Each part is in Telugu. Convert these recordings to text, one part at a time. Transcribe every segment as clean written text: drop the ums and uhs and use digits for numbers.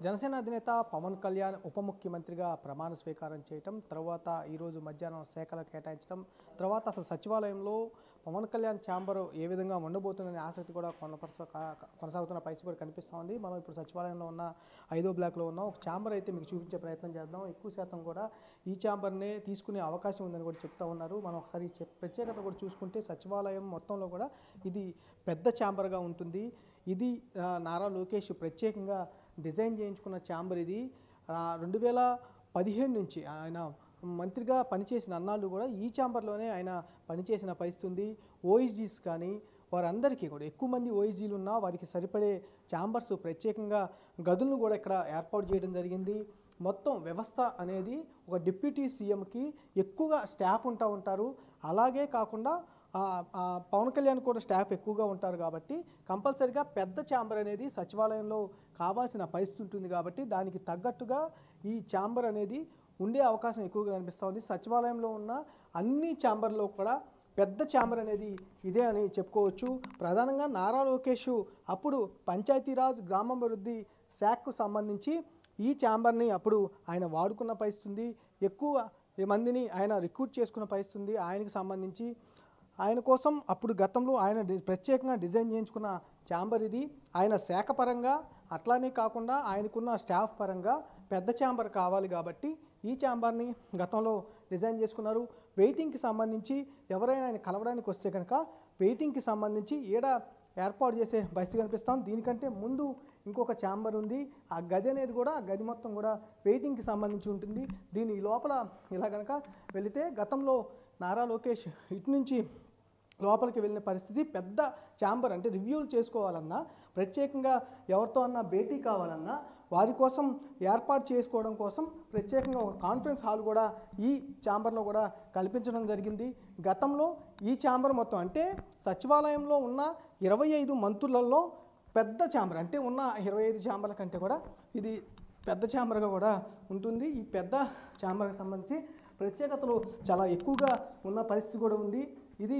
జనసేన అధినేత పవన్ కళ్యాణ్ ఉప ముఖ్యమంత్రిగా ప్రమాణ స్వీకారం చేయటం, తర్వాత ఈరోజు మధ్యాహ్నం శాఖలు కేటాయించడం, తర్వాత అసలు సచివాలయంలో పవన్ కళ్యాణ్ ఛాంబర్ ఏ విధంగా ఉండబోతుందనే ఆసక్తి కూడా కొనసాగుతున్న పరిస్థితి కూడా కనిపిస్తూ ఉంది. మనం ఇప్పుడు సచివాలయంలో ఉన్న 5వ బ్లాక్లో ఉన్న ఒక ఛాంబర్ అయితే మీకు చూపించే ప్రయత్నం చేద్దాం. ఎక్కువ శాతం కూడా ఈ ఛాంబర్నే తీసుకునే అవకాశం ఉందని కూడా చెప్తా ఉన్నారు. మనం ఒకసారి ప్రత్యేకత కూడా చూసుకుంటే సచివాలయం మొత్తంలో కూడా ఇది పెద్ద ఛాంబర్గా ఉంటుంది. ఇది నారా లోకేష్ ప్రత్యేకంగా డిజైన్ చేయించుకున్న ఛాంబర్. ఇది 2017 నుంచి ఆయన మంత్రిగా పనిచేసిన అన్నాళ్ళు కూడా ఈ ఛాంబర్లోనే ఆయన పనిచేసిన పరిస్థితి ఉంది. ఓఎస్డీస్ కానీ వారందరికీ కూడా ఎక్కువ మంది ఓఎస్డీలు ఉన్నా వారికి సరిపడే ఛాంబర్స్ ప్రత్యేకంగా గదులను కూడా ఇక్కడ ఏర్పాటు చేయడం జరిగింది. మొత్తం వ్యవస్థ అనేది ఒక డిప్యూటీ సీఎంకి ఎక్కువగా స్టాఫ్ ఉంటారు. అలాగే కాకుండా పవన్ కళ్యాణ్ కూడా స్టాఫ్ ఎక్కువగా ఉంటారు కాబట్టి కంపల్సరీగా పెద్ద ఛాంబర్ అనేది సచివాలయంలో కావాల్సిన పరిస్థితి ఉంటుంది. కాబట్టి దానికి తగ్గట్టుగా ఈ ఛాంబర్ అనేది ఉండే అవకాశం ఎక్కువగా కనిపిస్తూ ఉంది. సచివాలయంలో ఉన్న అన్ని ఛాంబర్లో కూడా పెద్ద ఛాంబర్ అనేది ఇదే అని చెప్పుకోవచ్చు. ప్రధానంగా నారా లోకేష్ అప్పుడు పంచాయతీరాజ్ గ్రామాభివృద్ధి శాఖకు సంబంధించి ఈ ఛాంబర్ని అప్పుడు ఆయన వాడుకున్న పరిస్థితి ఉంది. ఎక్కువ మందిని ఆయన రిక్రూట్ చేసుకున్న పరిస్థితి ఉంది. ఆయనకు సంబంధించి ఆయన కోసం అప్పుడు గతంలో ఆయన ప్రత్యేకంగా డిజైన్ చేయించుకున్న ఛాంబర్ ఇది. ఆయన శాఖ పరంగా అట్లానే కాకుండా ఆయనకున్న స్టాఫ్ పరంగా పెద్ద ఛాంబర్ కావాలి కాబట్టి ఈ ఛాంబర్ని గతంలో డిజైన్ చేసుకున్నారు. వెయిటింగ్కి సంబంధించి ఎవరైనా ఆయన కలవడానికి వస్తే కనుక వెయిటింగ్కి సంబంధించి ఏర్పాటు చేసే పరిస్థితి కనిపిస్తాం. దీనికంటే ముందు ఇంకొక ఛాంబర్ ఉంది. ఆ గది అనేది కూడా ఆ గది మొత్తం కూడా వెయిటింగ్కి సంబంధించి ఉంటుంది. దీని లోపల ఇలా కనుక వెళితే గతంలో నారా లోకేష్ ఇటు నుంచి లోపలికి వెళ్ళిన పరిస్థితి. పెద్ద ఛాంబర్ అంటే రివ్యూలు చేసుకోవాలన్నా, ప్రత్యేకంగా ఎవరితో అన్నా భేటీ కావాలన్నా వారి కోసం ఏర్పాటు చేసుకోవడం కోసం ప్రత్యేకంగా ఒక కాన్ఫరెన్స్ హాల్ కూడా ఈ ఛాంబర్లో కూడా కల్పించడం జరిగింది. గతంలో ఈ ఛాంబర్ మొత్తం అంటే సచివాలయంలో ఉన్న 25 మంత్రులలో పెద్ద ఛాంబర్, అంటే ఉన్న 25 ఛాంబర్ల కంటే కూడా ఇది పెద్ద ఛాంబర్గా కూడా ఉంటుంది. ఈ పెద్ద ఛాంబర్కి సంబంధించి ప్రత్యేకతలు చాలా ఎక్కువగా ఉన్న పరిస్థితి కూడా ఉంది. ఇది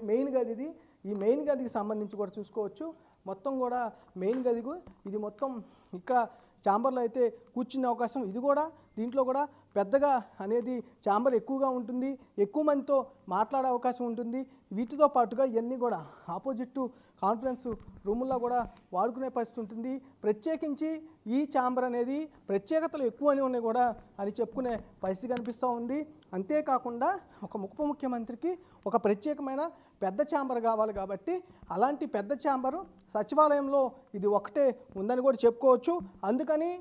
మెయిన్ గది. ఈ మెయిన్ గదికి సంబంధించి కూడా చూసుకోవచ్చు. మొత్తం కూడా మెయిన్ గదికు ఇది మొత్తం ఇక్కడ ఛాంబర్లో అయితే కూర్చునే అవకాశం. ఇది కూడా దీంట్లో కూడా పెద్దగా అనేది ఛాంబర్ ఎక్కువగా ఉంటుంది. ఎక్కువ మందితో మాట్లాడే అవకాశం ఉంటుంది. వీటితో పాటుగా ఇవన్నీ కూడా ఆపోజిట్ కాన్ఫరెన్స్ రూముల్లో కూడా వాడుకునే పరిస్థితి ఉంటుంది. ప్రత్యేకించి ఈ ఛాంబర్ అనేది ప్రత్యేకతలు ఎక్కువ అని ఉన్నాయి కూడా అని చెప్పుకునే పరిస్థితి కనిపిస్తూ ఉంది. అంతేకాకుండా ఒక ఉప ముఖ్యమంత్రికి ఒక ప్రత్యేకమైన పెద్ద ఛాంబర్ కావాలి కాబట్టి అలాంటి పెద్ద ఛాంబరు సచివాలయంలో ఇది ఒకటే ఉందని కూడా చెప్పుకోవచ్చు. అందుకని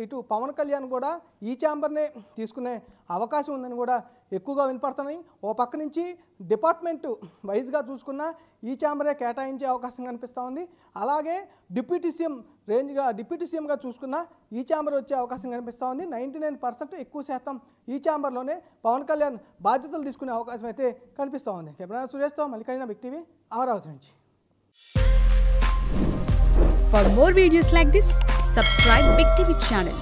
ఇటు పవన్ కళ్యాణ్ కూడా ఈ ఛాంబర్నే తీసుకునే అవకాశం ఉందని కూడా ఎక్కువగా వినపడుతున్నాయి. ఓ పక్క నుంచి డిపార్ట్మెంట్ వైజ్గా చూసుకున్న ఈ ఛాంబరే కేటాయించే అవకాశం కనిపిస్తూ ఉంది. అలాగే డిప్యూటీ సీఎంగా చూసుకున్న ఈ ఛాంబర్ వచ్చే అవకాశం కనిపిస్తూ ఉంది. 99% ఎక్కువ శాతం ఈ ఛాంబర్లోనే పవన్ కళ్యాణ్ బాధ్యతలు తీసుకునే అవకాశం అయితే కనిపిస్తూ ఉంది. కెమెరా సురేష్తో మల్లికార్జున, బిగ్ టీవీ, అమరావతి నుంచి. For more videos like this, subscribe Big TV channel.